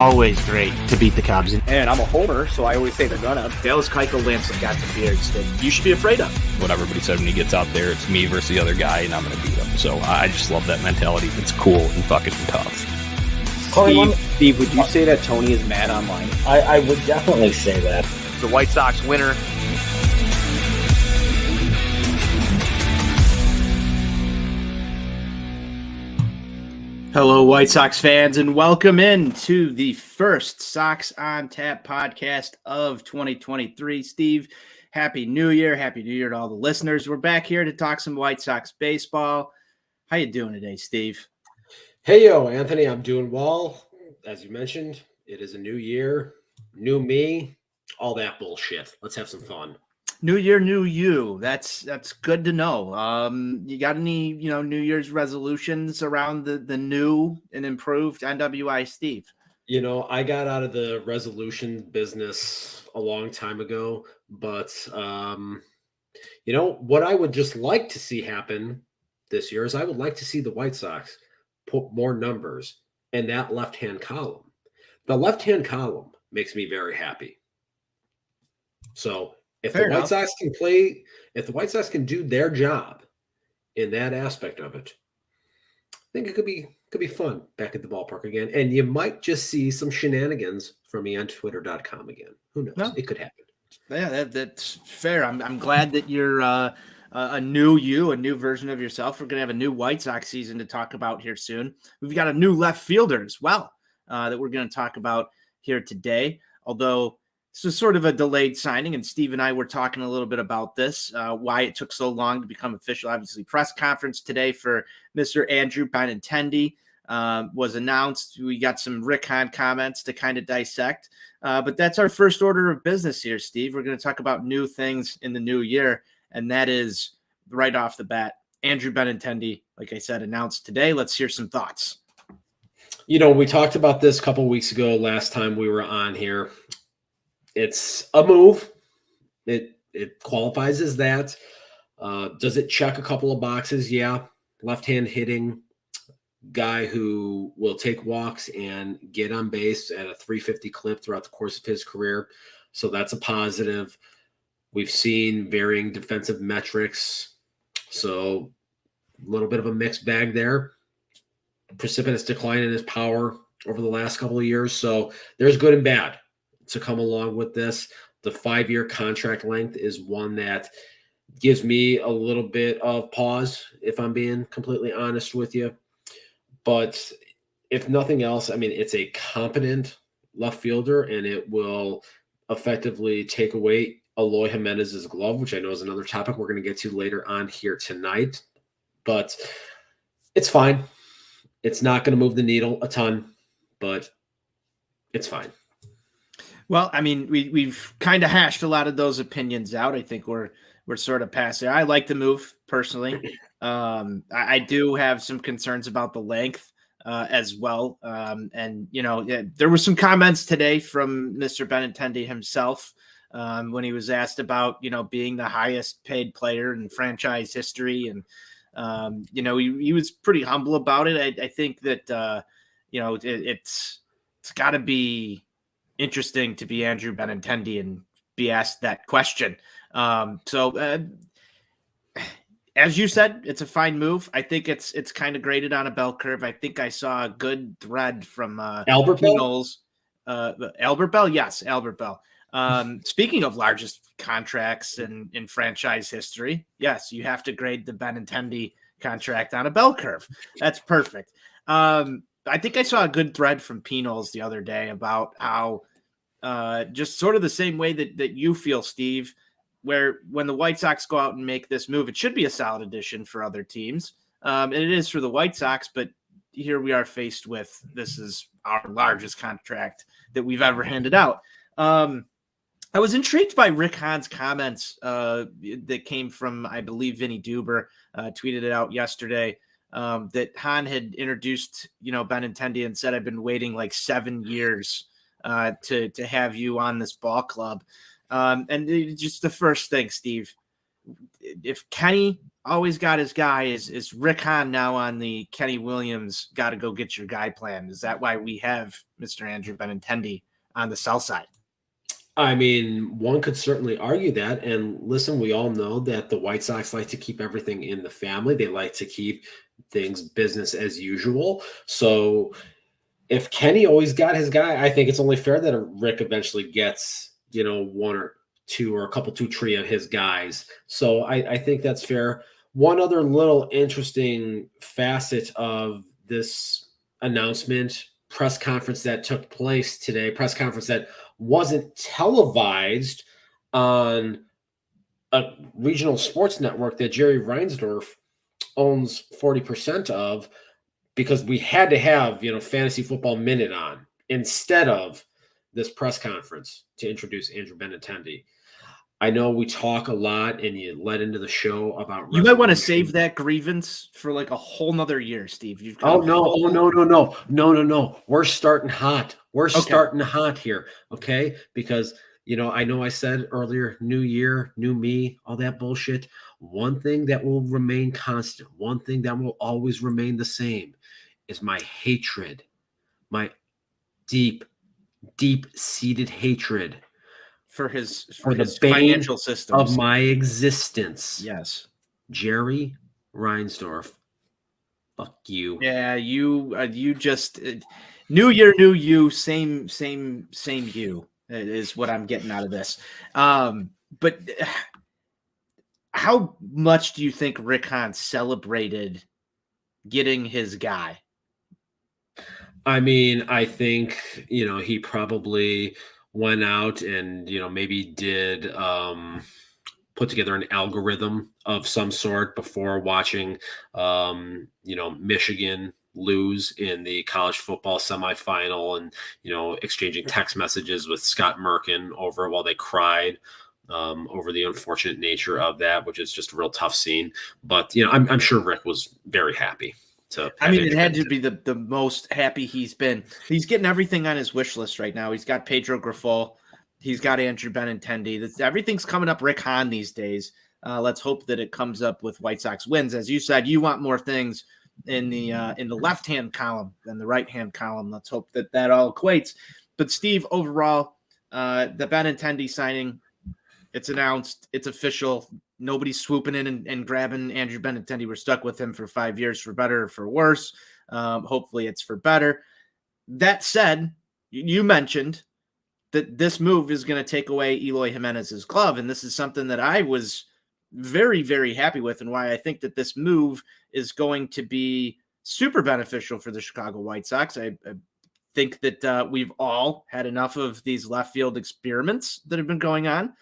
Always great to beat the Cubs. And I'm a homer, so I always say they're gonna. Dallas Keuchel lands some got some beards that you should be afraid of. What everybody said when he gets out there, it's me versus the other guy, and I'm going to beat him. So I just love that mentality. It's cool and fucking tough. Steve, would you say that Tony is mad online? I would definitely say that. The White Sox winner. Hello, White Sox fans, and welcome in to the first Sox On Tap podcast of 2023. Steve, Happy New Year. Happy New Year to all the listeners. We're back here to talk some White Sox baseball. How you doing today, Steve? Hey, yo, Anthony, I'm doing well. As you mentioned, it is a new year, new me, all that bullshit. Let's have some fun. New year, new you. That's good to know. You got any, New Year's resolutions around the new and improved NWI, Steve? I got out of the resolution business a long time ago, but what I would just like to see happen this year is I would like to see the White Sox put more numbers in that left-hand column. The left-hand column makes me very happy. So if the White Sox can play, if the White Sox can do their job in that aspect of it, I think it could be fun back at the ballpark again. And you might just see some shenanigans from me on Twitter.com again. Who knows? No. It could happen. Yeah, that's fair. I'm glad that you're a new version of yourself. We're going to have a new White Sox season to talk about here soon. We've got a new left fielder as well that we're going to talk about here today, although this is sort of a delayed signing, and Steve and I were talking a little bit about this, why it took so long to become official. Obviously, press conference today for Mr. Andrew Benintendi was announced. We got some Rick Hahn comments to kind of dissect, but that's our first order of business here, Steve. We're going to talk about new things in the new year, and that is right off the bat, Andrew Benintendi, like I said, announced today. Let's hear some thoughts. We talked about this a couple weeks ago, last time we were on here. It's a move. It qualifies as that. Does it check a couple of boxes? Yeah. Left-hand hitting guy who will take walks and get on base at a 350 clip throughout the course of his career. So that's a positive. We've seen varying defensive metrics. So a little bit of a mixed bag there. Precipitous decline in his power over the last couple of years. So there's good and bad to come along with this. The 5-year contract length is one that gives me a little bit of pause, if I'm being completely honest with you. But if nothing else, it's a competent left fielder, and it will effectively take away Eloy Jimenez's glove, which I know is another topic we're going to get to later on here tonight. But it's fine. It's not going to move the needle a ton, but it's fine. Well, we've kind of hashed a lot of those opinions out. I think we're sort of past there. I like the move personally. I do have some concerns about the length as well. There were some comments today from Mr. Benintendi himself when he was asked about, being the highest paid player in franchise history. And, he was pretty humble about it. I think that, it's got to be interesting to be Andrew Benintendi and be asked that question. As you said, it's a fine move. I think it's kind of graded on a bell curve. I think I saw a good thread from Albert Bell. Albert Bell, yes, Albert Bell. Speaking of largest contracts in franchise history, yes, you have to grade the Benintendi contract on a bell curve. That's perfect. I think I saw a good thread from Pinols the other day about how just sort of the same way that you feel, Steve, where when the White Sox go out and make this move, it should be a solid addition for other teams. And it is for the White Sox, but here we are faced with, this is our largest contract that we've ever handed out. I was intrigued by Rick Hahn's comments that came from, I believe, Vinny Duber tweeted it out yesterday. That Hahn had introduced, Benintendi and said, I've been waiting like 7 years to have you on this ball club. And just the first thing, Steve, if Kenny always got his guy. Is Rick Hahn now on the Kenny Williams got to go get your guy plan? Is that why we have Mr. Andrew Benintendi on the sell side? I mean, one could certainly argue that. And listen, we all know that the White Sox like to keep everything in the family. They like to keep things business as usual. So if Kenny always got his guy, I think it's only fair that Rick eventually gets, one or two or a couple, 2-3 of his guys. So I think that's fair. One other little interesting facet of this announcement press conference that took place today, press conference that wasn't televised on a regional sports network that Jerry Reinsdorf owns 40% of, because we had to have, Fantasy Football Minute on instead of this press conference to introduce Andrew Benintendi. I know we talk a lot and you led into the show about you might want to save that grievance for like a whole nother year, Steve. No. We're starting hot. We're starting hot here. Okay. Because, I know I said earlier, new year, new me, all that bullshit. One thing that will remain constant, one thing that will always remain the same is my hatred, my deep-seated hatred for his bane financial systems of my existence. Yes. Jerry Reinsdorf. Fuck you. Yeah, you just new year, new you, same you is what I'm getting out of this. But how much do you think Rick Hahn celebrated getting his guy? I mean, I think, he probably went out and, maybe did put together an algorithm of some sort before watching, Michigan lose in the college football semifinal and, exchanging text messages with Scott Merkin over while they cried over the unfortunate nature of that, which is just a real tough scene. But, I'm sure Rick was very happy. It had to be the most happy he's been. He's getting everything on his wish list right now. He's got Pedro Grifol. He's got Andrew Benintendi. Everything's coming up Rick Hahn these days. Let's hope that it comes up with White Sox wins. As you said, you want more things in the left-hand column than the right-hand column. Let's hope that all equates. But Steve, overall, the Benintendi signing, it's announced, it's official. Nobody's swooping in and grabbing Andrew Benintendi. We're stuck with him for 5 years, for better or for worse. Hopefully it's for better. That said, you mentioned that this move is going to take away Eloy Jimenez's glove, and this is something that I was very, very happy with, and why I think that this move is going to be super beneficial for the Chicago White Sox. I think that we've all had enough of these left field experiments that have been going on.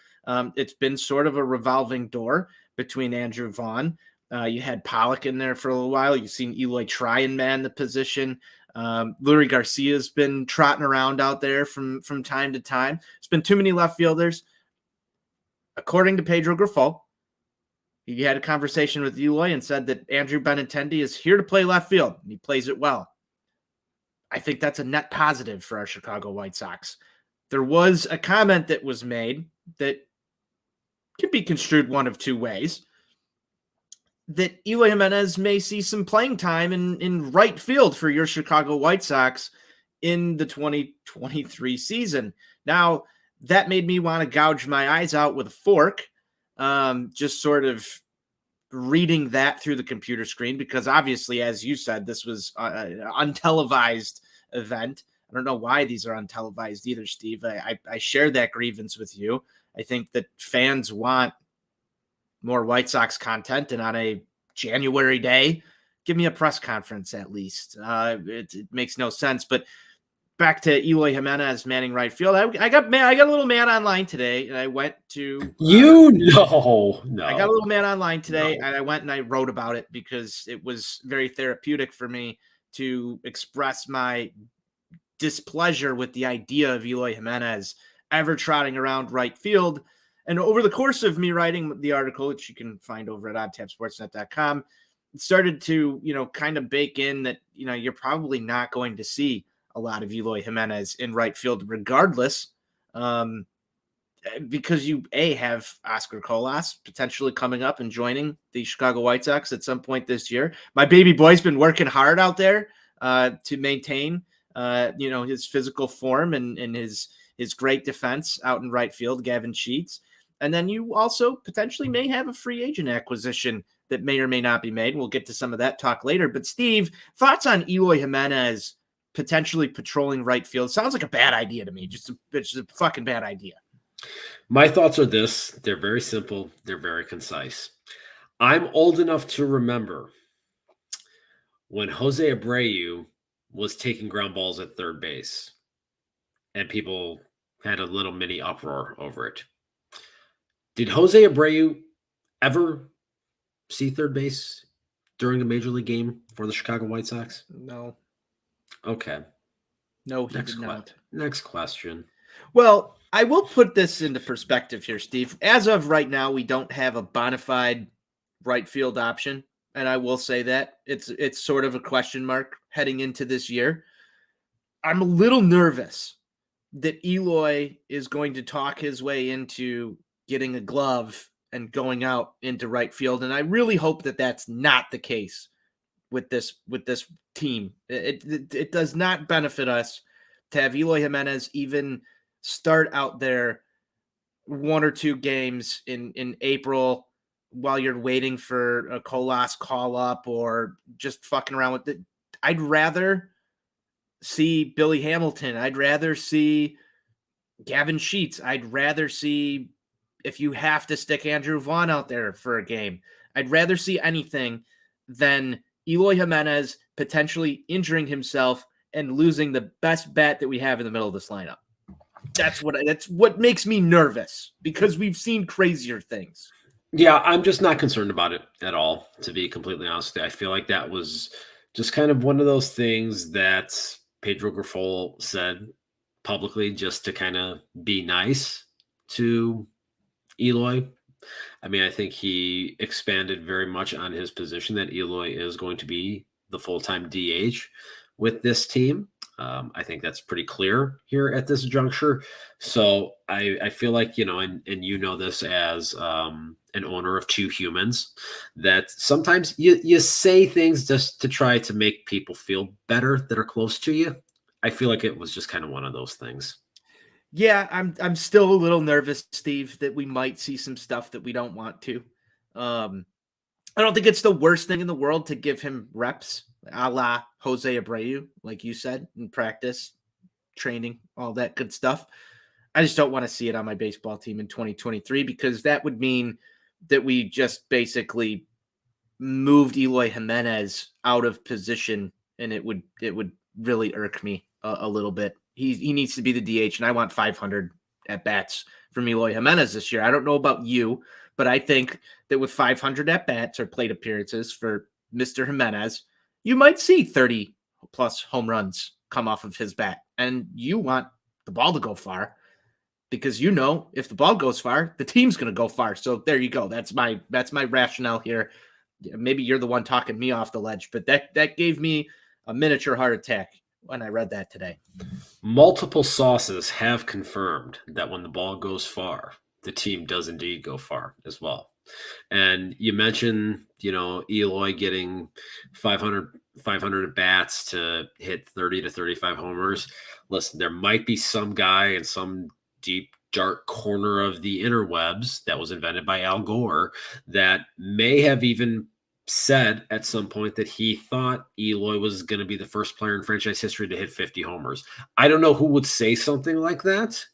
It's been sort of a revolving door between Andrew Vaughn. You had Pollock in there for a little while. You've seen Eloy try and man the position. Lurie Garcia's been trotting around out there from time to time. It's been too many left fielders. According to Pedro Grifol, he had a conversation with Eloy and said that Andrew Benintendi is here to play left field, and he plays it well. I think that's a net positive for our Chicago White Sox. There was a comment that was made that could be construed one of two ways, that Eloy Jimenez may see some playing time in right field for your Chicago White Sox in the 2023 season. Now, that made me want to gouge my eyes out with a fork, just sort of reading that through the computer screen, because obviously, as you said, this was an untelevised event. I don't know why these are untelevised either, Steve. I share that grievance with you. I think that fans want more White Sox content, and on a January day, give me a press conference at least. It makes no sense. But back to Eloy Jimenez manning right field. I got a little mad online today, and I went to no. I got a little mad online today, and I went and I wrote about it because it was very therapeutic for me to express my displeasure with the idea of Eloy Jimenez ever trotting around right field. And over the course of me writing the article, which you can find over at oddtapsportsnet.com, it started to, kind of bake in that, you're probably not going to see a lot of Eloy Jimenez in right field regardless. because you have Oscar Colas potentially coming up and joining the Chicago White Sox at some point this year. My baby boy's been working hard out there to maintain, his physical form and his great defense out in right field, Gavin Sheets. And then you also potentially may have a free agent acquisition that may or may not be made. We'll get to some of that talk later. But Steve, thoughts on Eloy Jimenez potentially patrolling right field? Sounds like a bad idea to me. It's just a fucking bad idea. My thoughts are this. They're very simple. They're very concise. I'm old enough to remember when Jose Abreu was taking ground balls at third base and people had a little mini uproar over it. Did Jose Abreu ever see third base during a major league game for the Chicago White Sox? No. Okay. No, he did not. Next question. Well, I will put this into perspective here, Steve. As of right now, we don't have a bona fide right field option, and I will say that it's sort of a question mark heading into this year. I'm a little nervous that Eloy is going to talk his way into getting a glove and going out into right field, and I really hope that that's not the case with this team. It does not benefit us to have Eloy Jimenez even start out there 1 or 2 games in April while you're waiting for a Colas call up or just fucking around with it. I'd rather see Billy Hamilton. I'd rather see Gavin Sheets. I'd rather see, if you have to stick Andrew Vaughn out there for a game, I'd rather see anything than Eloy Jimenez potentially injuring himself and losing the best bat that we have in the middle of this lineup. That's what makes me nervous, because we've seen crazier things. Yeah, I'm just not concerned about it at all, to be completely honest with you. I feel like that was just kind of one of those things that Pedro Grifol said publicly just to kind of be nice to Eloy. I mean, I think he expanded very much on his position that Eloy is going to be the full-time DH with this team. I think that's pretty clear here at this juncture. So I feel like, and you know this as an owner of 2 humans, that sometimes you say things just to try to make people feel better that are close to you. I feel like it was just kind of one of those things. Yeah, I'm still a little nervous, Steve, that we might see some stuff that we don't want to. I don't think it's the worst thing in the world to give him reps, a la Jose Abreu, like you said, in practice, training, all that good stuff. I just don't want to see it on my baseball team in 2023, because that would mean that we just basically moved Eloy Jimenez out of position, and it would really irk me a little bit. He needs to be the DH, and I want 500 at-bats from Eloy Jimenez this year. I don't know about you, but I think that with 500 at-bats or plate appearances for Mr. Jimenez, you might see 30-plus home runs come off of his bat. And you want the ball to go far, because if the ball goes far, the team's going to go far. So there you go. That's my rationale here. Maybe you're the one talking me off the ledge, but that gave me a miniature heart attack when I read that today. Multiple sources have confirmed that when the ball goes far, the team does indeed go far as well. And you mentioned, Eloy getting 500 at bats to hit 30 to 35 homers. Listen, there might be some guy in some deep, dark corner of the interwebs that was invented by Al Gore that may have even said at some point that he thought Eloy was going to be the first player in franchise history to hit 50 homers. I don't know who would say something like that,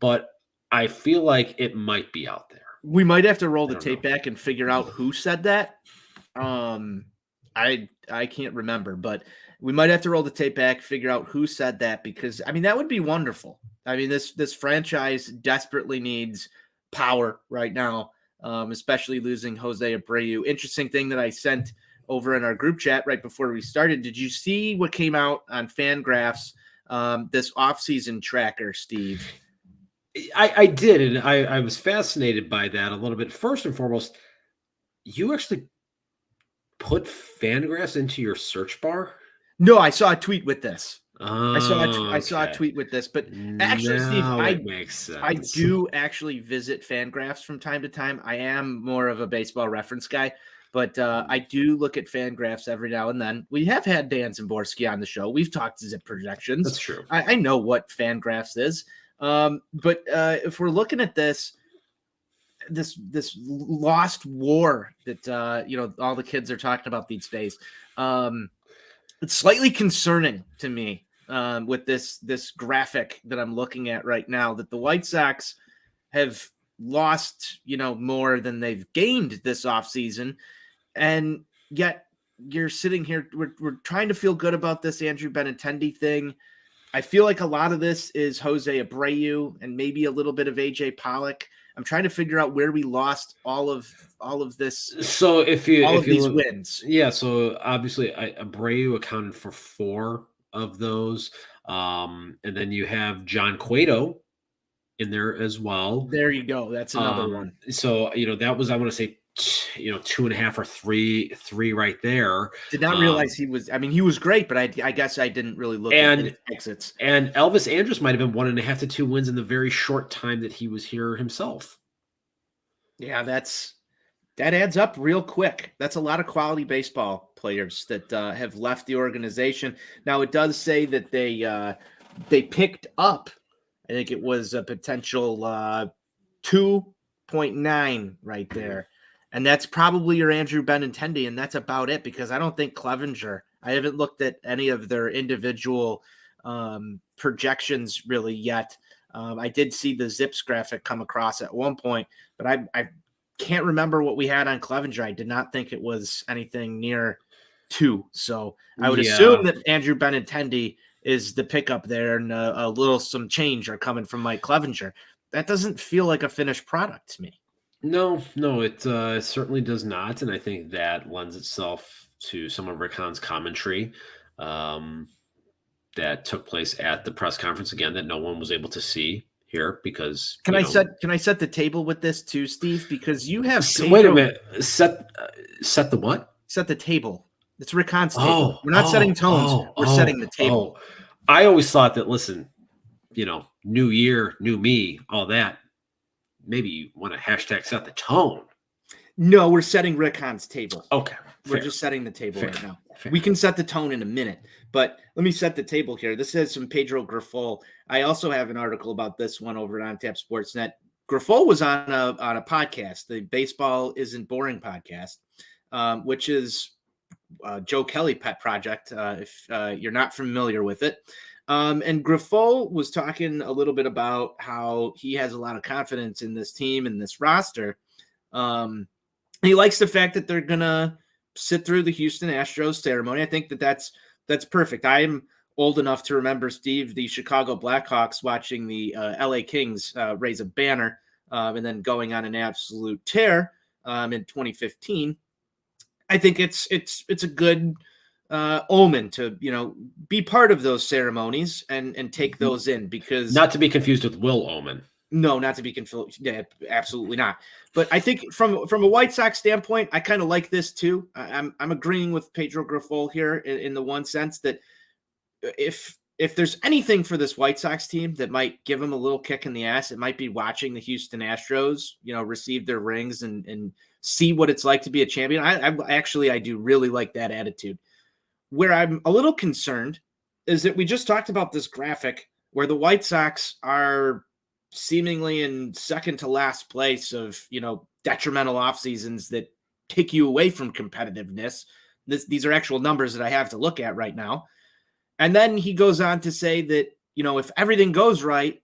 but I feel like it might be out there. We might have to roll the tape back and figure out who said that. I can't remember, but we might have to roll the tape back, figure out who said that, because that would be wonderful. This franchise desperately needs power right now. Especially losing Jose Abreu. Interesting thing that I sent over in our group chat right before we started. Did you see what came out on Fangraphs, this offseason tracker, Steve? I did, and I was fascinated by that a little bit. First and foremost, you actually put Fangraphs into your search bar? No, I saw a tweet with this. I saw a Okay. tweet with this, but actually, Steve, Now it makes sense. I do actually visit Fangraphs from time to time. I am more of a baseball reference guy, but I do look at Fangraphs every now and then. We have had Dan Zimborski on the show. We've talked zip projections. That's true. I know what Fangraphs is. But if we're looking at this lost war that all the kids are talking about these days, it's slightly concerning to me with this graphic that I'm looking at right now, that the White Sox have lost more than they've gained this offseason, and yet you're sitting here, we're trying to feel good about this Andrew Benintendi thing. I feel like a lot of this is Jose Abreu and maybe a little bit of AJ Pollock. I'm trying to figure out where we lost all of this. So if you these look, wins. yeah. So obviously, Abreu accounted for 4 of those, and then you have John Cueto in there as well. There you go. That's another one. So that was, I want to say, 2.5 or 3 right there. Did not realize he was. I mean, he was great, but I guess I didn't really look at his exits. And Elvis Andrus might have been 1.5 to 2 wins in the very short time that he was here himself. Yeah, that adds up real quick. That's a lot of quality baseball players that have left the organization. Now, it does say that they picked up, I think it was a potential 2.9 right there. And that's probably your Andrew Benintendi, and that's about it, because I don't think Clevenger, I haven't looked at any of their individual projections really yet. I did see the Zips graphic come across at one point, but I can't remember what we had on Clevenger. I did not think it was anything near 2. So I would assume that Andrew Benintendi is the pickup there, and some change are coming from Mike Clevenger. That doesn't feel like a finished product to me. No, it certainly does not, and I think that lends itself to some of Rick Hahn's commentary that took place at the press conference again that no one was able to see here because. Can I set the table with this too, Steve? Because you have wait a minute, set the what? Set the table. It's Rick Hahn's table. We're not setting tones. We're setting the table. I always thought that. Listen, new year, new me, all that. Maybe you want to hashtag set the tone. No, we're setting Rick Hahn's table. Okay. We're just setting the table right now. Fair. We can set the tone in a minute, but let me set the table here. This is some Pedro Grifol. I also have an article about this one over at On Tap Sportsnet. Grifol was on a podcast, the Baseball Isn't Boring podcast, which is Joe Kelly pet project, if you're not familiar with it. And Grifol was talking a little bit about how he has a lot of confidence in this team and this roster. He likes the fact that they're going to sit through the Houston Astros ceremony. I think that's perfect. I am old enough to remember, Steve, the Chicago Blackhawks watching the LA Kings raise a banner and then going on an absolute tear in 2015. I think it's a good omen to be part of those ceremonies and take those in, because not to be confused with Will Omen. No, not to be confused. Yeah, absolutely not. But I think from a White Sox standpoint, I kind of like this too. I'm agreeing with Pedro Grifol here in the one sense that if there's anything for this White Sox team that might give them a little kick in the ass, it might be watching the Houston Astros, receive their rings and see what it's like to be a champion. I do really like that attitude. Where I'm a little concerned is that we just talked about this graphic where the White Sox are seemingly in second to last place of, detrimental off seasons that take you away from competitiveness. These are actual numbers that I have to look at right now. And then he goes on to say that, if everything goes right,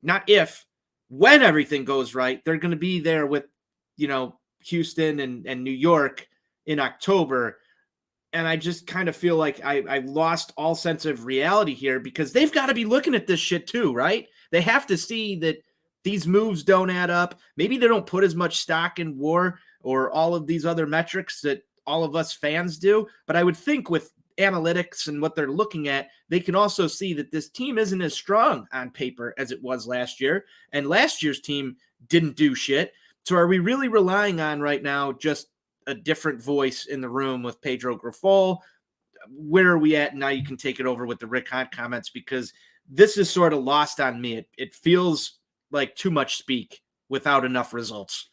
not if, when everything goes right, they're going to be there with, Houston and New York in October. And I just kind of feel like I lost all sense of reality here, because they've got to be looking at this shit too, right? They have to see that these moves don't add up. Maybe they don't put as much stock in WAR or all of these other metrics that all of us fans do. But I would think with analytics and what they're looking at, they can also see that this team isn't as strong on paper as it was last year. And last year's team didn't do shit. So are we really relying on right now just a different voice in the room with Pedro Grifol? where are we at? Now you can take it over with the Rick Hunt comments, because this is sort of lost on me. It feels like too much speak without enough results.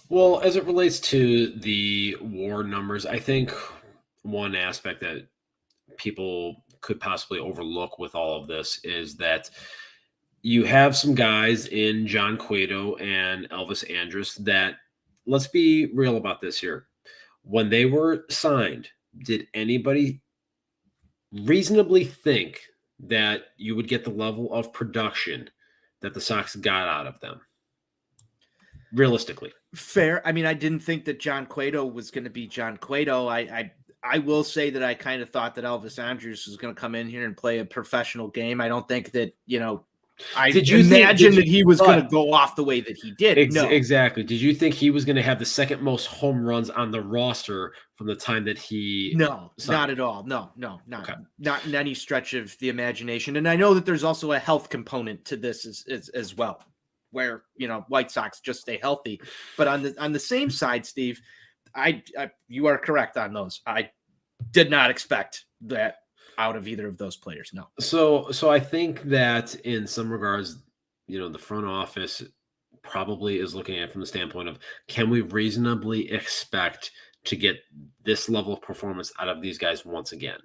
Well, as it relates to the WAR numbers, I think one aspect that people could possibly overlook with all of this is that you have some guys in John Cueto and Elvis Andrus that, let's be real about this here. When they were signed, did anybody reasonably think that you would get the level of production that the Sox got out of them? Realistically. Fair. I mean, I didn't think that John Cueto was going to be John Cueto. I will say that I kind of thought that Elvis Andrus was going to come in here and play a professional game. I don't think that, I imagine that he was going to go off the way that he did. No. Exactly. Did you think he was going to have the second most home runs on the roster from the time that he? No, not at all. No, not in any stretch of the imagination. And I know that there's also a health component to this as well, where White Sox just stay healthy. But on the same side, Steve, you are correct on those. I did not expect that out of either of those players. No. So I think that in some regards, the front office probably is looking at it from the standpoint of, can we reasonably expect to get this level of performance out of these guys once again?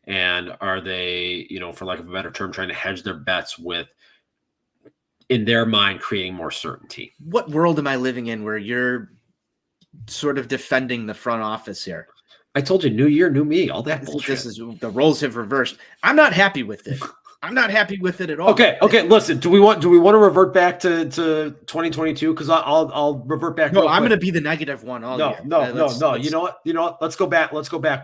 And are they, for lack of a better term, trying to hedge their bets with, in their mind, creating more certainty? What world am I living in where you're sort of defending the front office here? I told you, new year, new me, all that bullshit. This is, the roles have reversed. I'm not happy with it. I'm not happy with it at all. Okay. Listen, do we want to revert back to 2022? Because I'll revert back. No, I'm going to be the negative one all year. No. You know what? Let's go back.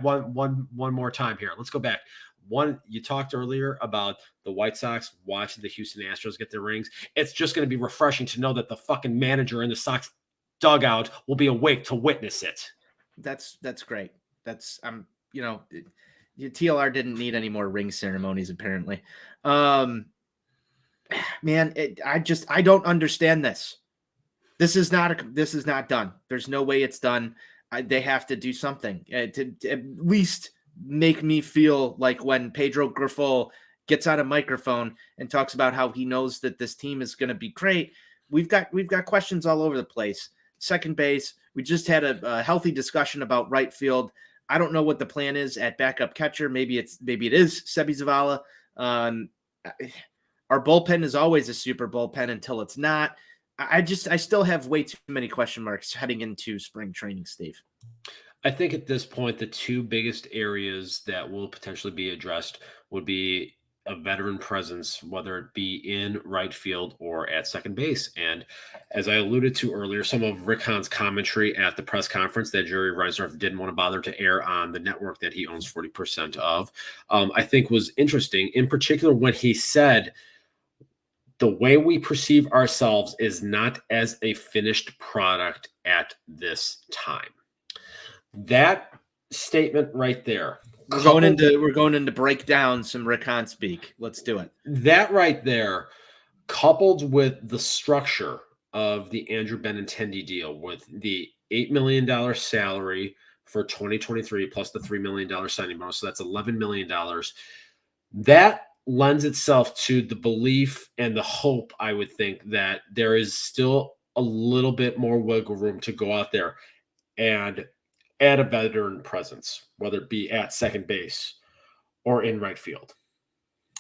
One more time here. Let's go back. One, you talked earlier about the White Sox watching the Houston Astros get their rings. It's just going to be refreshing to know that the fucking manager in the Sox dugout will be awake to witness it. That's great. That's TLR didn't need any more ring ceremonies apparently. Man, I don't understand this. This is not done. There's no way it's done. They have to do something to at least make me feel like when Pedro Grifol gets on a microphone and talks about how he knows that this team is going to be great. We've got questions all over the place. Second base, we just had a healthy discussion about right field. I don't know what the plan is at backup catcher. Maybe it is Sebi Zavala. Our bullpen is always a super bullpen until it's not. I still have way too many question marks heading into spring training, Steve. I think at this point, the two biggest areas that will potentially be addressed would be a veteran presence, whether it be in right field or at second base. And as I alluded to earlier, some of Rick Hahn's commentary at the press conference that Jerry Reinsdorf didn't want to bother to air on the network that he owns 40% of, I think was interesting, in particular when he said, the way we perceive ourselves is not as a finished product at this time. That statement right there. We're going into break down some Rick Hahn speak. Let's do it. That right there, coupled with the structure of the Andrew Benintendi deal with the $8 million salary for 2023 plus the $3 million signing bonus, so that's $11 million. That lends itself to the belief and the hope, I would think, that there is still a little bit more wiggle room to go out there and add a veteran presence, whether it be at second base or in right field.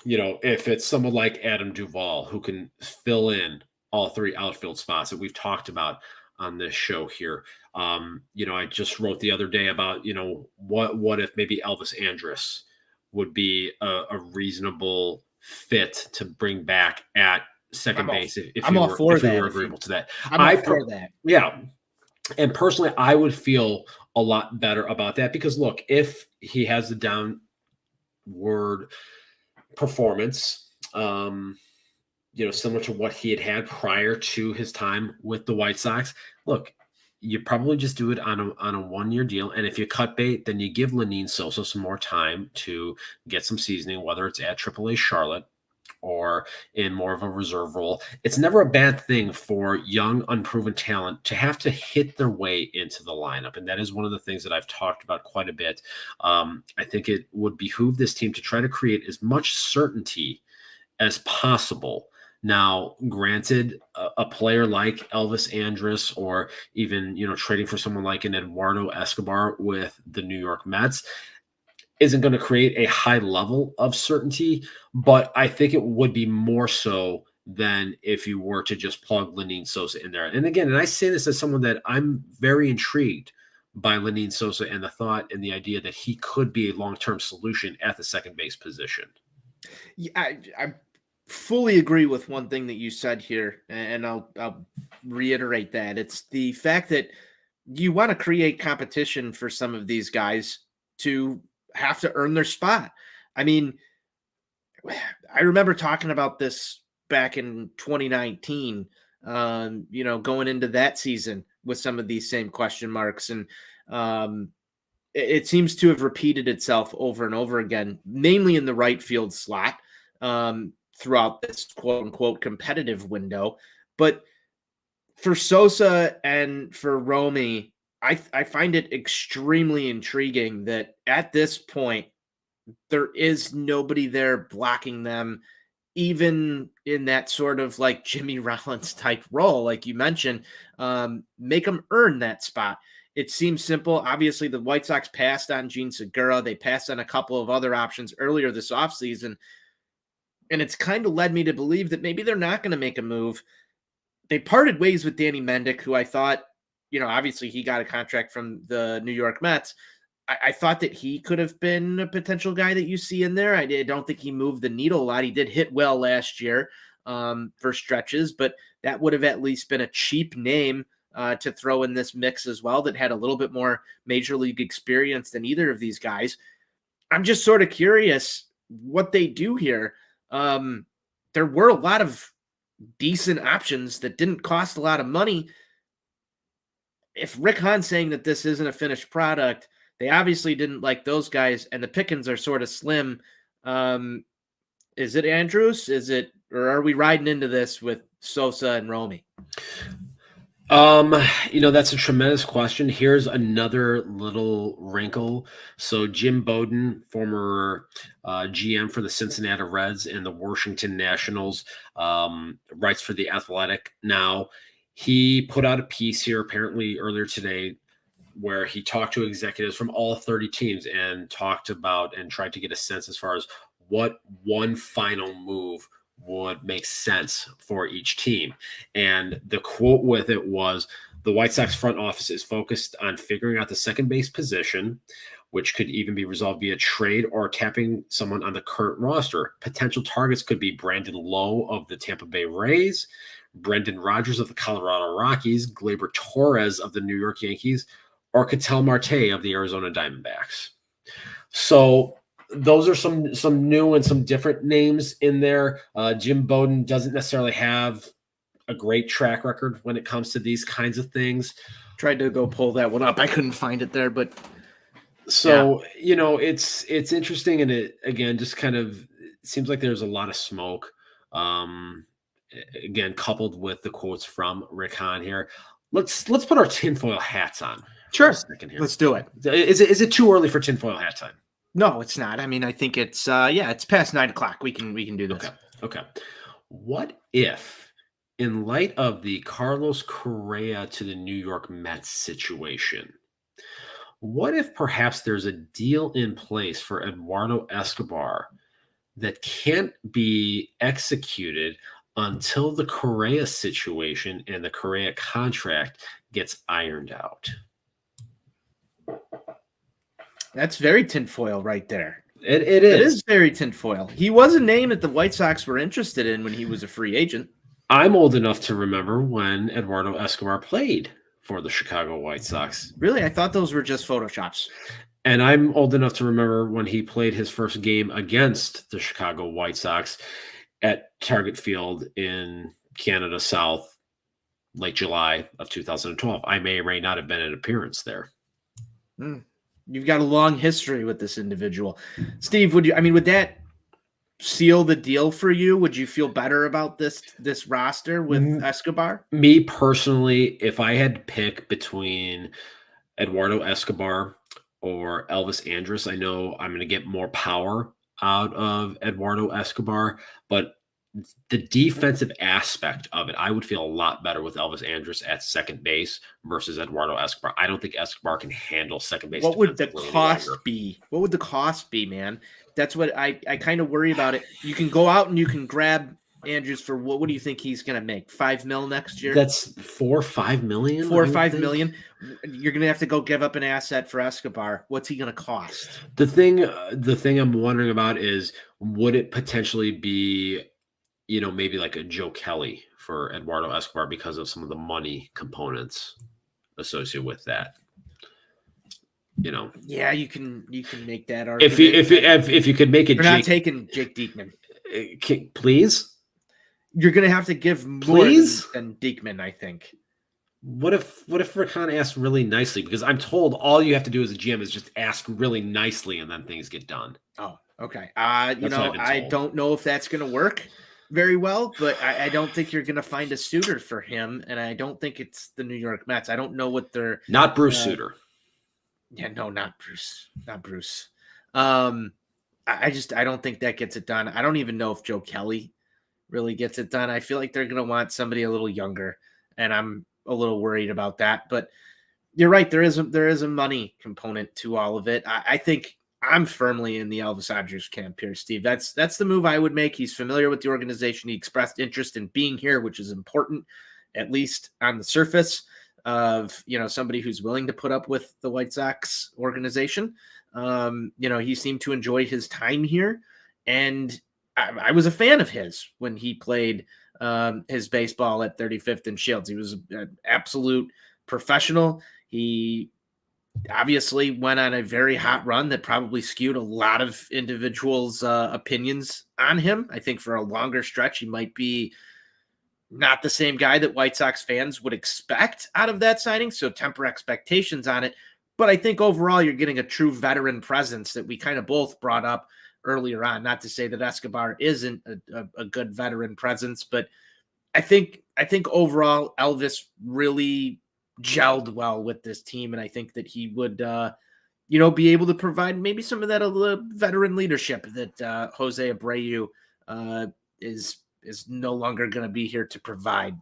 If it's someone like Adam Duvall who can fill in all three outfield spots that we've talked about on this show here. I just wrote the other day about, what if maybe Elvis Andrus would be a reasonable fit to bring back at second base if we were agreeable to that. I'm all for that. Yeah. And personally, I would feel a lot better about that because, look, if he has the downward performance, similar to what he had prior to his time with the White Sox, look, you probably just do it on a one-year deal. And if you cut bait, then you give Lenine Sosa some more time to get some seasoning, whether it's at AAA Charlotte or in more of a reserve role. It's never a bad thing for young, unproven talent to have to hit their way into the lineup. And that is one of the things that I've talked about quite a bit. I think it would behoove this team to try to create as much certainty as possible. Now, granted, a player like Elvis Andrus, or even, trading for someone like an Eduardo Escobar with the New York Mets, isn't going to create a high level of certainty, but I think it would be more so than if you were to just plug Lenyn Sosa in there. And again, and I say this as someone that I'm very intrigued by Lenyn Sosa and the thought and the idea that he could be a long-term solution at the second base position. Yeah, I fully agree with one thing that you said here, and I'll reiterate that. It's the fact that you want to create competition for some of these guys to have to earn their spot. I mean, I remember talking about this back in 2019, going into that season with some of these same question marks. And it seems to have repeated itself over and over again, mainly in the right field slot throughout this quote unquote competitive window. But for Sosa and for Romy, I find it extremely intriguing that at this point, there is nobody there blocking them, even in that sort of like Jimmy Rollins type role, like you mentioned, make them earn that spot. It seems simple. Obviously, the White Sox passed on Gene Segura. They passed on a couple of other options earlier this offseason, and it's kind of led me to believe that maybe they're not going to make a move. They parted ways with Danny Mendick, who I thought, obviously he got a contract from the New York Mets. I thought that he could have been a potential guy that you see in there. I don't think he moved the needle a lot. He did hit well last year for stretches, but that would have at least been a cheap name to throw in this mix as well, that had a little bit more major league experience than either of these guys. I'm just sort of curious what they do here. There were a lot of decent options that didn't cost a lot of money. If Rick Hahn's saying that this isn't a finished product, they obviously didn't like those guys, and the pickings are sort of slim. Is it Andrews? Or are we riding into this with Sosa and Romy? That's a tremendous question. Here's another little wrinkle. So Jim Bowden, former GM for the Cincinnati Reds and the Washington Nationals, writes for The Athletic now. He put out a piece here apparently earlier today where he talked to executives from all 30 teams and talked about and tried to get a sense as far as what one final move would make sense for each team. And the quote with it was, the White Sox front office is focused on figuring out the second base position, which could even be resolved via trade or tapping someone on the current roster. Potential targets could be Brandon Lowe of the Tampa Bay Rays, Brendan Rodgers of the Colorado Rockies, Gleyber Torres of the New York Yankees, or Ketel Marte of the Arizona Diamondbacks. So those are some new and some different names in there. Jim Bowden doesn't necessarily have a great track record when it comes to these kinds of things. Tried to go pull that one up. I couldn't find it there, but so, it's interesting. And it, again, just kind of seems like there's a lot of smoke. Again, coupled with the quotes from Rick Hahn here. Let's put our tinfoil hats on. Sure. Let's do it. Is it too early for tinfoil hat time? No, it's not. I mean, I think it's it's past 9:00. We can do this. Okay. What if, in light of the Carlos Correa to the New York Mets situation, what if perhaps there's a deal in place for Eduardo Escobar that can't be executed until the Correa situation and the Correa contract gets ironed out? That's very tinfoil right there. It is. It is very tinfoil. He was a name that the White Sox were interested in when he was a free agent. I'm old enough to remember when Eduardo Escobar played for the Chicago White Sox. Really? I thought those were just Photoshops. And I'm old enough to remember when he played his first game against the Chicago White Sox at Target Field in Canada South, late July of 2012. I may or may not have been an appearance there. You've got a long history with this individual. Steve, would that seal the deal for you? Would you feel better about this roster with Mm. Escobar? Me personally, if I had to pick between Eduardo Escobar or Elvis Andrus, I know I'm going to get more power out of Eduardo Escobar, but the defensive aspect of it, I would feel a lot better with Elvis Andrus at second base versus Eduardo Escobar. I don't think Escobar can handle second base What would the defensively any cost longer. be? What would the cost be, man? That's what I kind of worry about it. You can go out and you can grab Andrews for what do you think he's going to make? 5 mil next year? That's 4 or 5 million. 4 or I would 5 think. million. You're going to have to go give up an asset for Escobar. What's he going to cost? The thing I'm wondering about is, would it potentially be, maybe like a Joe Kelly for Eduardo Escobar because of some of the money components associated with that? Yeah, you can make that If argument. if you could make it, You're not taking Jake Diekman. Please. You're going to have to give more Please? than Diekman, I think. What if Rakan asked really nicely? Because I'm told all you have to do as a GM is just ask really nicely, and then things get done. Oh, okay. That's what I've been I told. don't know if that's going to work very well, but I don't think you're going to find a suitor for him, and I don't think it's the New York Mets. I don't know what they're Not Bruce Sutter. Yeah, no, not Bruce. Not Bruce. I don't think that gets it done. I don't even know if Joe Kelly really gets it done. I feel like they're going to want somebody a little younger, and I'm a little worried about that. But you're right. There is a money component to all of it. I think I'm firmly in the Elvis Andrus camp here, Steve. That's the move I would make. He's familiar with the organization. He expressed interest in being here, which is important, at least on the surface, of somebody who's willing to put up with the White Sox organization. He seemed to enjoy his time here, and I was a fan of his when he played his baseball at 35th and Shields. He was an absolute professional. He obviously went on a very hot run that probably skewed a lot of individuals' opinions on him. I think for a longer stretch, he might be not the same guy that White Sox fans would expect out of that signing. So temper expectations on it. But I think overall, you're getting a true veteran presence that we kind of both brought up earlier on. Not to say that Escobar isn't a good veteran presence, but I think overall Elvis really gelled well with this team, and I think that he would, be able to provide maybe some of that veteran leadership that Jose Abreu is no longer going to be here to provide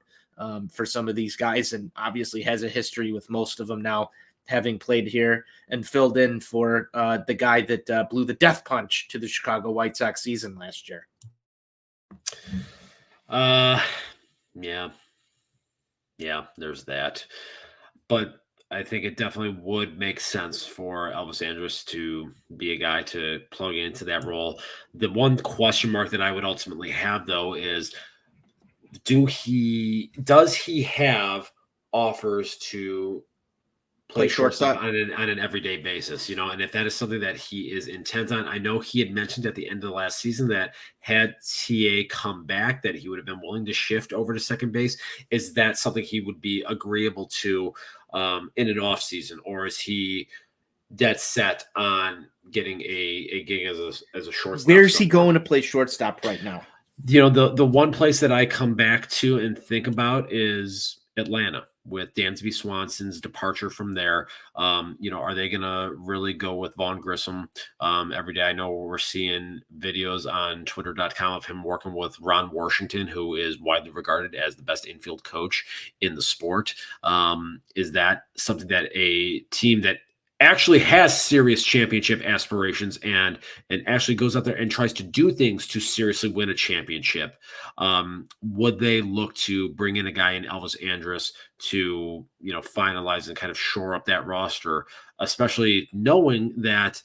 for some of these guys, and obviously has a history with most of them now, having played here and filled in for the guy that blew the death punch to the Chicago White Sox season last year. Yeah, there's that. But I think it definitely would make sense for Elvis Andrus to be a guy to plug into that role. The one question mark that I would ultimately have, though, is does he have offers to play shortstop on an everyday basis, and if that is something that he is intent on. I know he had mentioned at the end of the last season that had TA come back, that he would have been willing to shift over to second base. Is that something he would be agreeable to in an off season, or is he dead set on getting a gig as a shortstop? Where's he going to play shortstop right now? The one place that I come back to and think about is Atlanta, with Dansby Swanson's departure from there. Are they going to really go with Vaughn Grissom every day? I know we're seeing videos on twitter.com of him working with Ron Washington, who is widely regarded as the best infield coach in the sport. Is that something that a team that actually has serious championship aspirations and actually goes out there and tries to do things to seriously win a championship, would they look to bring in a guy in Elvis Andrus to, finalize and kind of shore up that roster, especially knowing that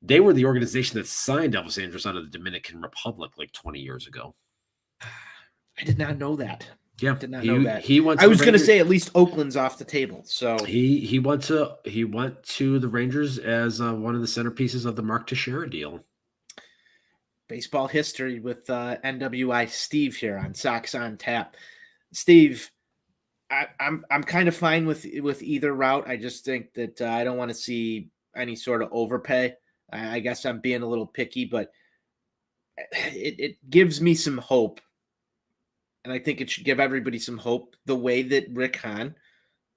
they were the organization that signed Elvis Andrus out of the Dominican Republic like 20 years ago? I did not know that. Yeah, did not know that. I was going to say at least Oakland's off the table. So he went to the Rangers as one of the centerpieces of the Mark Teixeira deal. Baseball history with NWI Steve here on Sox on Tap. Steve, I'm kind of fine with either route. I just think that I don't want to see any sort of overpay. I guess I'm being a little picky, but it gives me some hope, and I think it should give everybody some hope. The way that Rick Hahn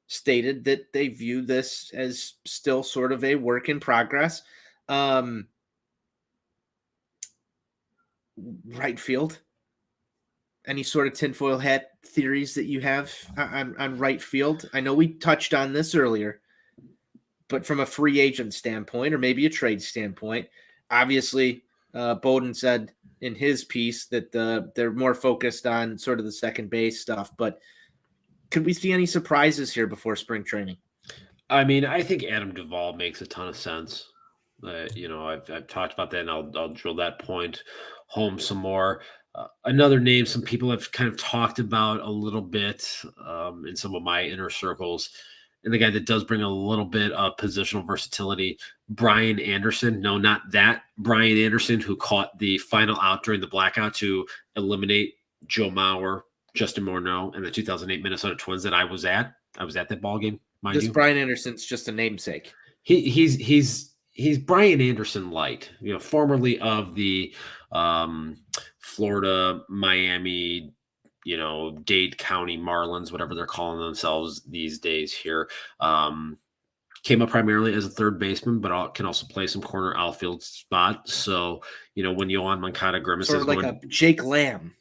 stated that they view this as still sort of a work in progress. Um, right field. Any sort of tinfoil hat theories that you have on right field? I know we touched on this earlier, but from a free agent standpoint, or maybe a trade standpoint, obviously, Bowden said in his piece that they're more focused on sort of the second base stuff. But could we see any surprises here before spring training? I mean, I think Adam Duvall makes a ton of sense. I've talked about that, and I'll drill that point home some more. Another name some people have kind of talked about a little bit in some of my inner circles, and the guy that does bring a little bit of positional versatility, Brian Anderson. No, not that Brian Anderson who caught the final out during the blackout to eliminate Joe Mauer, Justin Morneau, and the 2008 Minnesota Twins that I was at. I was at that ball game, mind This you. Brian Anderson's just a namesake. He's Brian Anderson light, formerly of the Florida, Miami, Dade County Marlins, whatever they're calling themselves these days here. Came up primarily as a third baseman, but can also play some corner outfield spot. So, when Yohan Moncada grimaces, sort of like a Jake Lamb.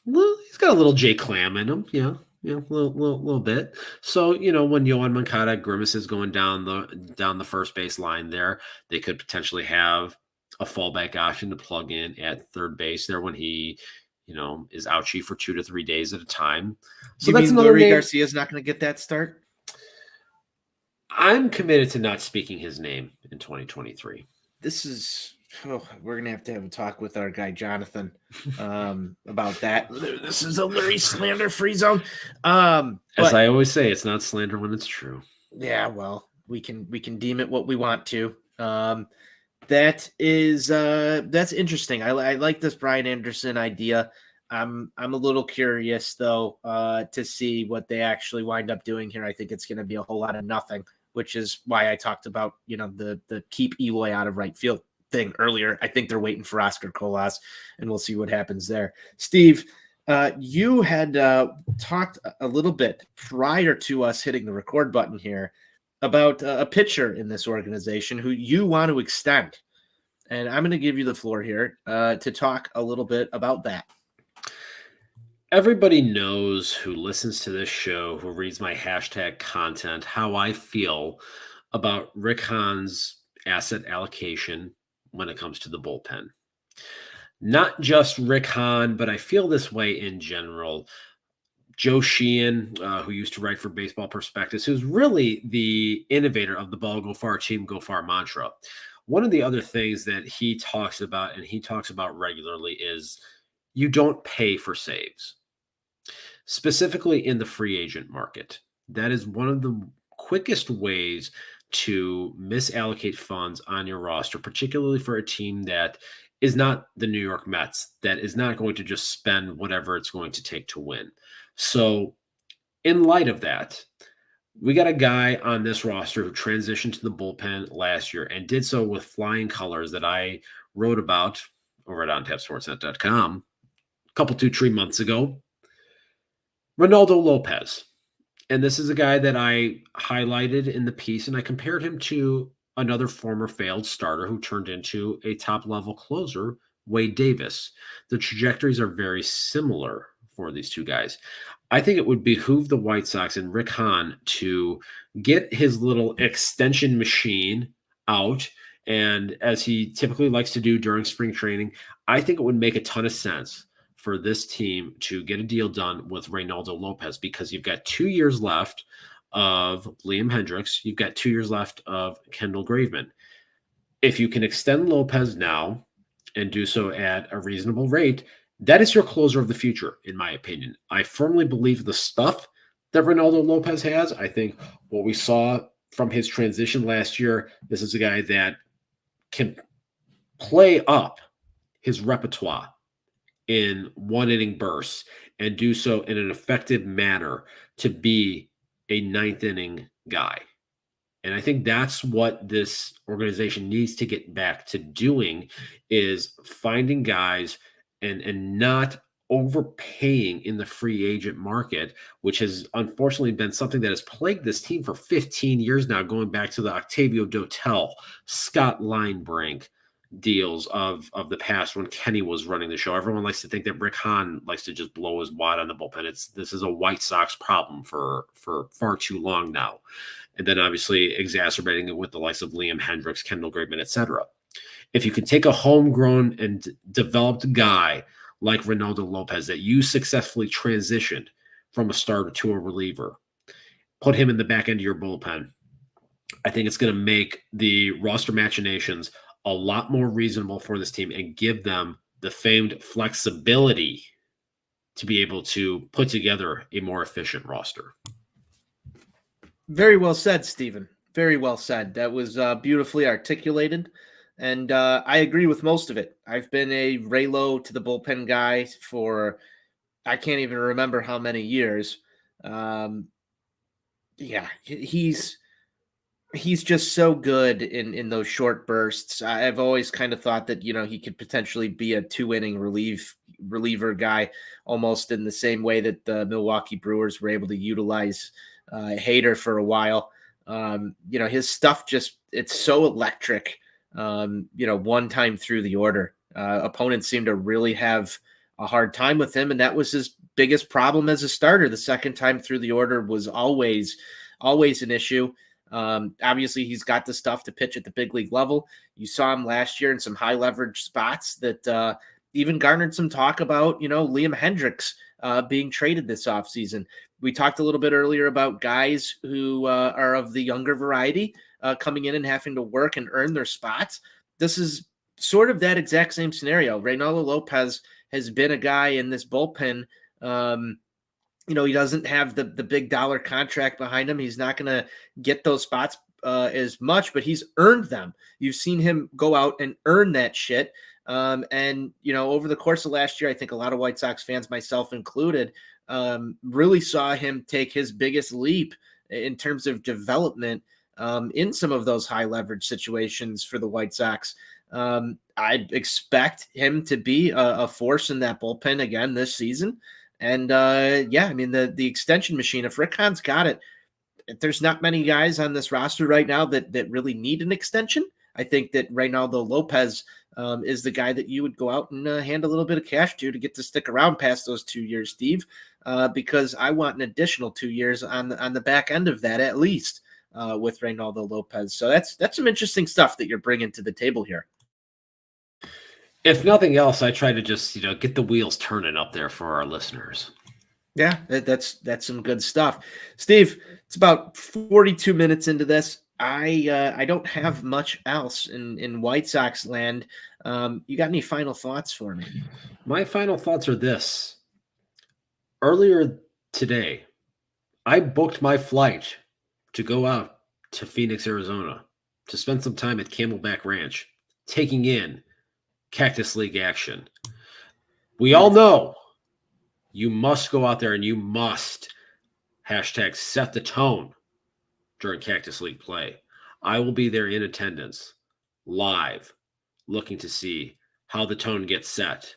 Well, he's got a little Jay Clam in him, a little bit. So when Yohan Moncada grimaces going down the first base line there, they could potentially have a fallback option to plug in at third base there when he, is ouchy for 2 to 3 days at a time. So that's another Lurie name. Garcia's not going to get that start. I'm committed to not speaking his name in 2023. We're going to have a talk with our guy, Jonathan, about that. This is a Lurie slander free zone. As I always say, it's not slander when it's true. Yeah, well, we can deem it what we want to. That's interesting. I like this Brian Anderson idea. I'm a little curious though to see what they actually wind up doing here. I think it's going to be a whole lot of nothing, which is why I talked about the keep Eloy out of right field thing earlier. I think they're waiting for Oscar Colas, and we'll see what happens there. Steve, you had talked a little bit prior to us hitting the record button here about a pitcher in this organization who you want to extend. And I'm going to give you the floor here to talk a little bit about that. Everybody knows who listens to this show, who reads my hashtag content, how I feel about Rick Hahn's asset allocation when it comes to the bullpen. Not just Rick Hahn, but I feel this way in general. Joe Sheehan, who used to write for Baseball Prospectus, who's really the innovator of the ball go far, team go far mantra. One of the other things that he talks about, and he talks about regularly, is you don't pay for saves. Specifically in the free agent market. That is one of the quickest ways to misallocate funds on your roster, particularly for a team that is not the New York Mets, that is not going to just spend whatever it's going to take to win. So in light of that, we got a guy on this roster who transitioned to the bullpen last year and did so with flying colors that I wrote about over at OnTapSportsNet.com a couple, 2-3 months ago. Ronaldo Lopez. And this is a guy that I highlighted in the piece, and I compared him to another former failed starter who turned into a top-level closer, Wade Davis. The trajectories are very similar for these two guys. I think it would behoove the White Sox and Rick Hahn to get his little extension machine out, and as he typically likes to do during spring training, I think it would make a ton of sense for this team to get a deal done with Reynaldo Lopez, because you've got 2 years left of Liam Hendricks. You've got 2 years left of Kendall Graveman. If you can extend Lopez now and do so at a reasonable rate, that is your closer of the future, in my opinion. I firmly believe the stuff that Reynaldo Lopez has. I think what we saw from his transition last year, this is a guy that can play up his repertoire in one-inning bursts and do so in an effective manner to be a ninth-inning guy. And I think that's what this organization needs to get back to doing, is finding guys and not overpaying in the free agent market, which has unfortunately been something that has plagued this team for 15 years now, going back to the Octavio Dotel, Scott Linebrink deals of the past when Kenny was running the show. Everyone likes to think that Rick Hahn likes to just blow his wad on the bullpen. This is a White Sox problem for far too long now. And then obviously exacerbating it with the likes of Liam Hendricks, Kendall Graveman, etc. If you can take a homegrown and developed guy like Reynaldo Lopez that you successfully transitioned from a starter to a reliever, put him in the back end of your bullpen, I think it's going to make the roster machinations a lot more reasonable for this team and give them the famed flexibility to be able to put together a more efficient roster. Very well said, Stephen. Very well said. That was beautifully articulated. And I agree with most of it. I've been a Raylo to the bullpen guy for, I can't even remember how many years. Yeah, he's just so good in those short bursts. I've always kind of thought that, he could potentially be a 2-inning reliever guy, almost in the same way that the Milwaukee Brewers were able to utilize Hader for a while. His stuff it's so electric. One time through the order, opponents seem to really have a hard time with him. And that was his biggest problem as a starter. The second time through the order was always an issue. Obviously he's got the stuff to pitch at the big league level. You saw him last year in some high leverage spots that even garnered some talk about, Liam Hendricks being traded this offseason. We talked a little bit earlier about guys who are of the younger variety coming in and having to work and earn their spots. This is sort of that exact same scenario. Reynaldo Lopez has been a guy in this bullpen. He doesn't have the big dollar contract behind him. He's not going to get those spots as much, but he's earned them. You've seen him go out and earn that shit. And over the course of last year, I think a lot of White Sox fans, myself included, really saw him take his biggest leap in terms of development in some of those high leverage situations for the White Sox. I expect him to be a force in that bullpen again this season. And the extension machine, if Rick Hahn's got it, there's not many guys on this roster right now that really need an extension. I think that Reynaldo Lopez is the guy that you would go out and hand a little bit of cash to get to stick around past those 2 years, Steve, because I want an additional 2 years on the back end of that at least with Reynaldo Lopez. So that's some interesting stuff that you're bringing to the table here. If nothing else, I try to just, get the wheels turning up there for our listeners. Yeah, that's some good stuff. Steve, it's about 42 minutes into this. I don't have much else in White Sox land. You got any final thoughts for me? My final thoughts are this. Earlier today, I booked my flight to go out to Phoenix, Arizona, to spend some time at Camelback Ranch, taking in Cactus League action. We all know you must go out there and you must #set the tone during Cactus League play. I will be there in attendance, live, looking to see how the tone gets set.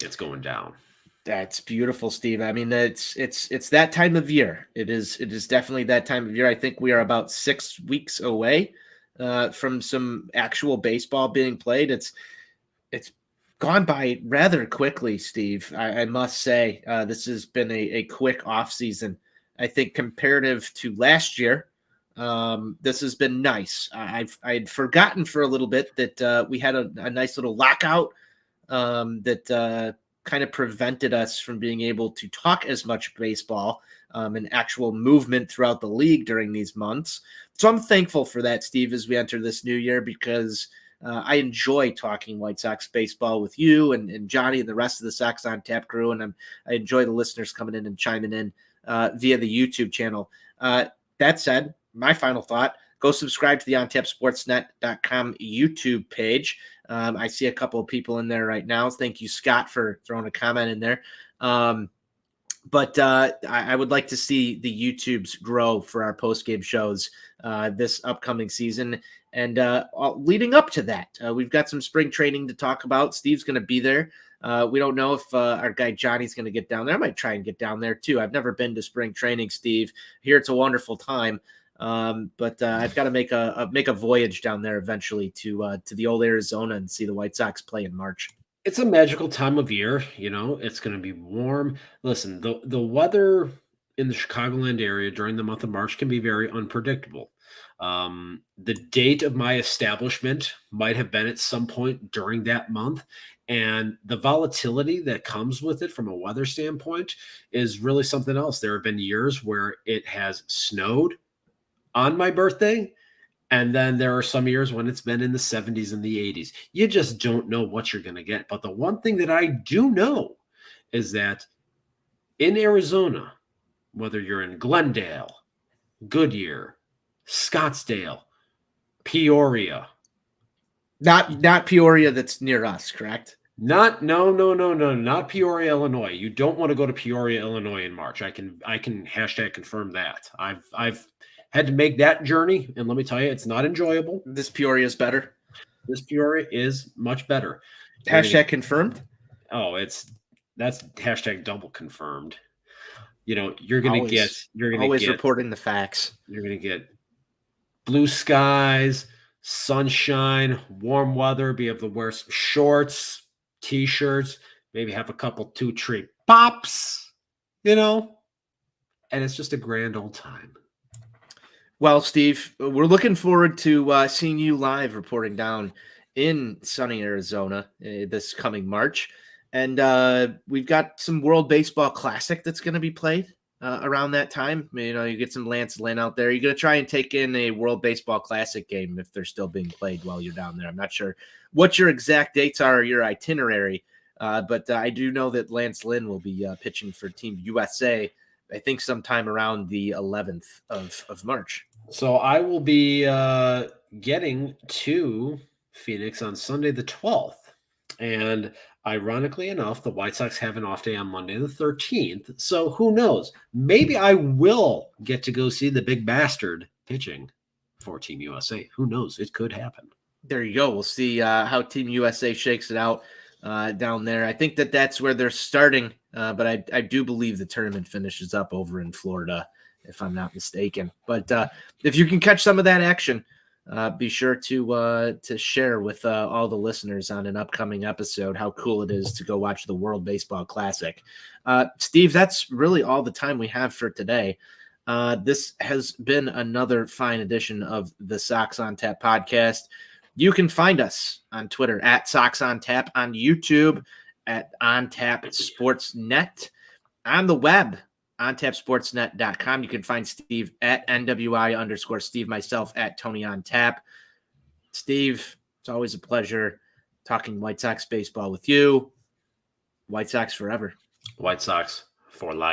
It's going down. That's beautiful, Steve. I mean, it's that time of year. It is definitely that time of year. I think we are about 6 weeks away from some actual baseball being played. It's gone by rather quickly, Steve. I must say, this has been a quick off season. I think comparative to last year, this has been nice. I'd forgotten for a little bit that we had a nice little lockout that kind of prevented us from being able to talk as much baseball and actual movement throughout the league during these months. So I'm thankful for that, Steve, as we enter this new year, because I enjoy talking White Sox baseball with you and Johnny and the rest of the Sox On Tap crew, and I enjoy the listeners coming in and chiming in via the YouTube channel. That said, my final thought, go subscribe to the OnTapSportsNet.com YouTube page. I see a couple of people in there right now. Thank you, Scott, for throwing a comment in there. But I would like to see the YouTubes grow for our post-game shows this upcoming season. And leading up to that, we've got some spring training to talk about. Steve's going to be there. We don't know if our guy Johnny's going to get down there. I might try and get down there too. I've never been to spring training, Steve. Here it's a wonderful time. But I've got to make a voyage down there eventually to the old Arizona and see the White Sox play in March. It's a magical time of year. It's going to be warm. Listen, the weather in the Chicagoland area during the month of March can be very unpredictable. The date of my establishment might have been at some point during that month, and the volatility that comes with it from a weather standpoint is really something else. There have been years where it has snowed on my birthday, and then there are some years when it's been in the 70s and the 80s. You just don't know what you're going to get. But the one thing that I do know is that in Arizona, whether you're in Glendale, Goodyear, Scottsdale, Peoria. Not Peoria that's near us, correct? No, not Peoria, Illinois. You don't want to go to Peoria, Illinois in March. I can hashtag confirm that. I've had to make that journey, and let me tell you, it's not enjoyable. This Peoria is better. This Peoria is much better. Hashtag confirmed. Oh, that's hashtag double confirmed. You're gonna always reporting the facts. You're gonna get blue skies, sunshine, warm weather. Be able to wear some shorts, t-shirts, maybe have a couple 2-tree pops. And it's just a grand old time. Well, Steve, we're looking forward to seeing you live reporting down in sunny Arizona this coming March. And we've got some World Baseball Classic that's going to be played around that time. You get some Lance Lynn out there. You're going to try and take in a World Baseball Classic game if they're still being played while you're down there. I'm not sure what your exact dates are or your itinerary, but I do know that Lance Lynn will be pitching for Team USA, I think sometime around the 11th of March. So I will be getting to Phoenix on Sunday the 12th. And ironically enough, the White Sox have an off day on Monday the 13th. So who knows? Maybe I will get to go see the big bastard pitching for Team USA. Who knows? It could happen. There you go. We'll see how Team USA shakes it out down there. I think that's where they're starting, but I do believe the tournament finishes up over in Florida, if I'm not mistaken. But if you can catch some of that action, be sure to share with all the listeners on an upcoming episode how cool it is to go watch the World Baseball Classic. Steve, that's really all the time we have for today. This has been another fine edition of the Sox On Tap podcast. You can find us on Twitter at Sox On Tap, on YouTube at On Tap Sportsnet, on the web, ontapsportsnet.com. You can find Steve at NWI_Steve, myself at Tony On Tap. Steve, it's always a pleasure talking White Sox baseball with you. White Sox forever. White Sox for life.